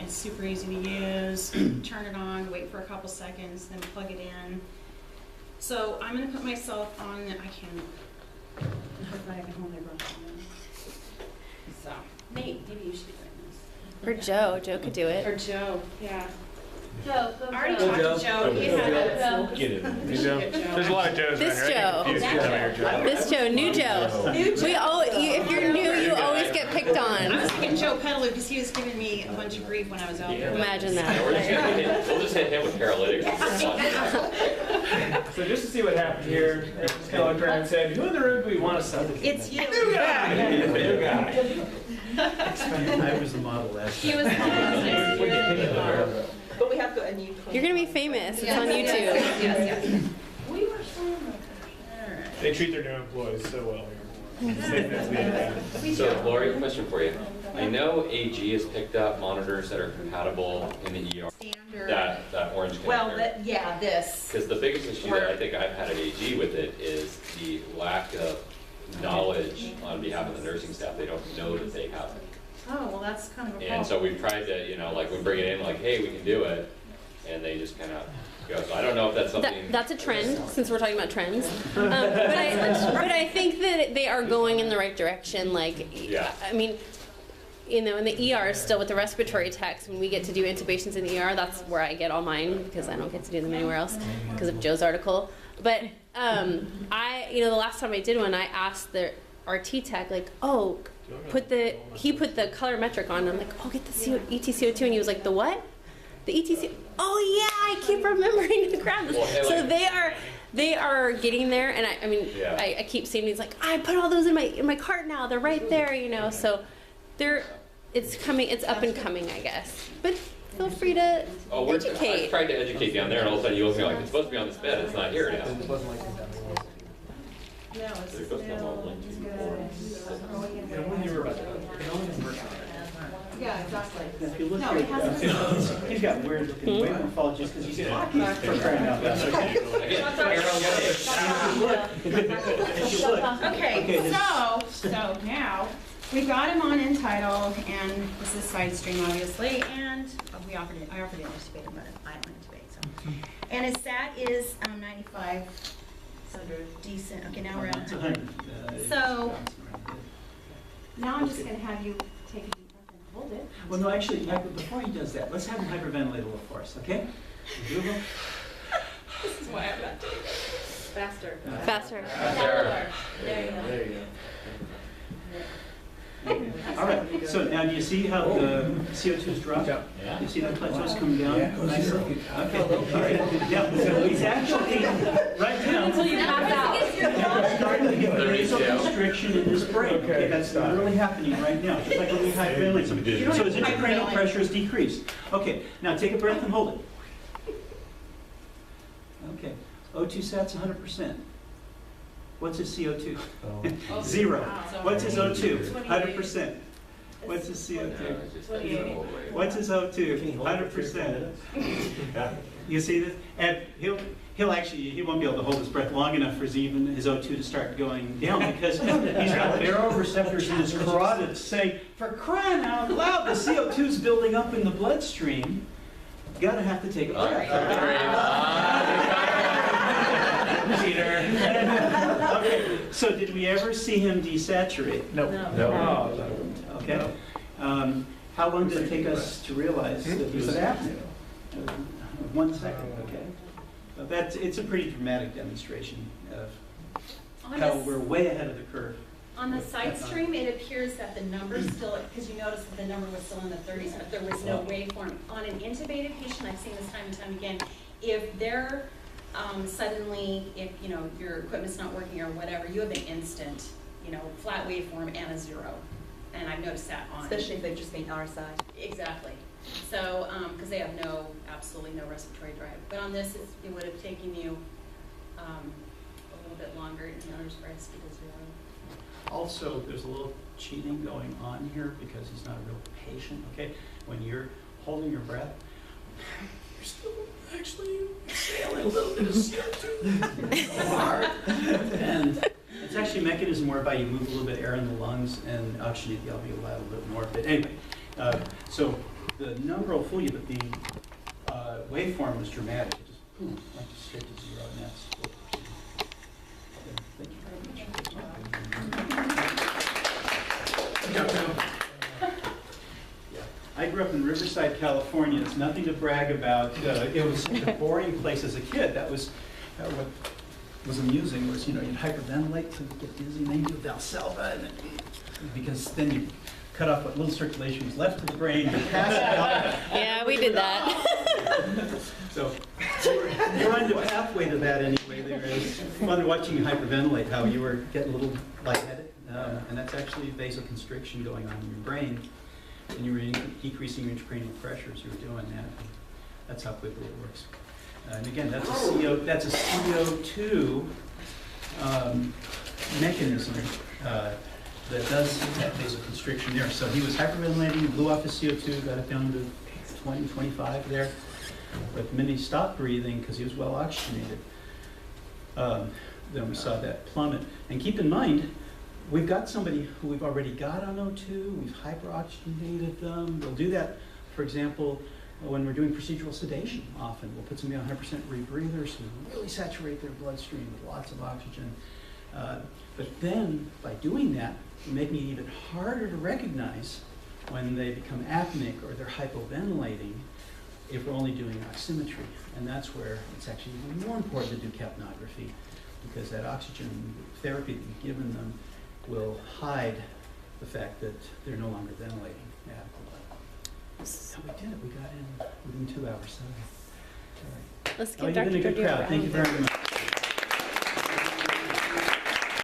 It's super easy to use. Turn it on, wait for a couple seconds, then plug it in. So I'm going to put myself on. I can't. Hopefully I can hold my breath. So Nate, maybe you should be doing this. Or Joe. Joe could do it. Or Joe, yeah. Joe, go I already Joe. talked to Joe. He had it. Get it. There's a lot of Joes This around here. Joe. I get confused every time I hear Joe. This Joe, new Joe. We all, if you're new, you always get picked I on. was thinking Joe Petaloo because he was giving me a bunch of grief when I was out there. Imagine Yeah, that. we'll just hit him with paralytics. So just to see what happened here, just kind of looked around and said, who in the room do we want to send? It's you. New guy! New guy. I was the model last He time. was fun. But we have to unmute. You're going to be famous. It's on YouTube. Yes. We were so They treat their new employees so well here. So, Lori, question for you. I know AG has picked up monitors that are compatible in the ER. Standard. That orange connector. Well, yeah, this. Because the biggest issue that I think I've had at AG with it is the lack of knowledge on behalf of the nursing staff. They don't know that they have it. Oh, well, that's kind of a And so problem. we've tried to, like we bring it in, like, hey, we can do it, and they just kind of go. So I don't know if that's something. That's a trend, since we're talking about trends. But I think that they are going in the right direction. Like, Yeah. I mean, in the ER still with the respiratory techs, when we get to do intubations in the ER, that's where I get all mine because I don't get to do them anywhere else because of Joe's article. But the last time I did one, I asked the RT tech, like, oh, he put the colorimetric on. And I'm like, oh, get the ETCO2, and he was like, the what? The ETC. Oh yeah, I keep remembering to grab this. Well, hey, So like- they are getting there, and I mean, Yeah. I keep seeing these like, I put all those in my cart now. They're right there, So it's coming. It's up and coming, I guess. But feel free to I educate. tried to educate down there, and all of a sudden you look at me like, it's supposed to be on this bed. It's not here now. No, it's They're supposed to have all linked to Yeah, exactly. If you look No, at it hasn't been. he's got weird looking weight morphologies because he's hockey for crying out loud. Okay, so now we got him on entitled, and this is side stream obviously, and I offered it intubated, but I don't intubate. So, and his SAT is 95. So decent. Okay, now we're at 100. So now I'm just going to have you take a deep breath and hold it. Well, no, actually, before he does that, let's have him hyperventilate a little for us, okay? This is why I'm not doing it. Faster. Faster. There you go. All right, so now do you see how the CO2's dropped? Yeah. You see that plateau's coming down nicely? Okay, all right. Yeah, so he's actually, right now, Until you pass out. starting to get vasoconstriction in this brain. Okay. Okay, that's literally happening right now, just like when we hyperventilate somebody. So his intracranial pressure is decreased. Okay, now take a breath and hold it. Okay, O2 sat's 100%. What's his CO2? 0. What's his O2? 100%. What's his CO2? What's his O2? 100%. You see this? And he won't be able to hold his breath long enough for his O2 to start going down because he's got baroreceptors in his carotid saying, for crying out loud, the CO2's building up in the bloodstream. Gotta have to take a breath. Cheater. Okay, so did we ever see him desaturate? No. Okay. How long did it take us to realize that he was apnea? 1 second, okay. So it's a pretty dramatic demonstration of how we're way ahead of the curve. On the side stream, it appears that the number still, because you noticed that the number was still in the 30s, but there was no waveform. On an intubated patient, I've seen this time and time again, if they're suddenly, if your equipment's not working or whatever, you have an instant, flat waveform and a 0. And I've noticed that on. Especially if they've just been RSI. Exactly. So, because they have absolutely no respiratory drive. But on this, it would have taken you a little bit longer in the other spreads to 0. Also, there's a little cheating going on here because he's not a real patient, okay? When you're holding your breath, you're still actually exhaling a little bit of CO2 so hard. And it's actually a mechanism whereby you move a little bit of air in the lungs and oxygenate the alveoli a little bit more. But anyway, so the number will fool you, but the waveform was dramatic. It just, boom, went straight to 0, and that's what we're seeing. Thank you very much. Yeah. I grew up in Riverside, California. It's nothing to brag about. It was such a boring place as a kid. That was what was amusing was, you'd hyperventilate to get dizzy, and then you do Valsalva, and then, because then you cut off what little circulation was left to the brain, you pass it out. Yeah, we did that. So you're on the pathway to that anyway. There is fun watching you hyperventilate, how you were getting a little lightheaded, and that's actually vasoconstriction going on in your brain, and you were decreasing your intracranial pressures. You were doing that. That's how quickly it works. And again, that's a CO2 mechanism that does that vasoconstriction there. So he was hyperventilating, blew off his CO2, got it down to 20, 25 there. But the minute he stopped breathing, because he was well oxygenated, then we saw that plummet. And keep in mind, we've got somebody who we've already got on O2, we've hyperoxygenated them. We'll do that, for example, when we're doing procedural sedation often. We'll put somebody on 100% rebreathers who really saturate their bloodstream with lots of oxygen. But then, by doing that, we're making it even harder to recognize when they become apneic or they're hypoventilating if we're only doing oximetry. And that's where it's actually even more important to do capnography, because that oxygen therapy that you've given them will hide the fact that they're no longer ventilating adequately. So we did it. We got in within 2 hours. So, all right. Let's Oh, give you've been Dr. a good Purdue a crowd. Thank you round. very much.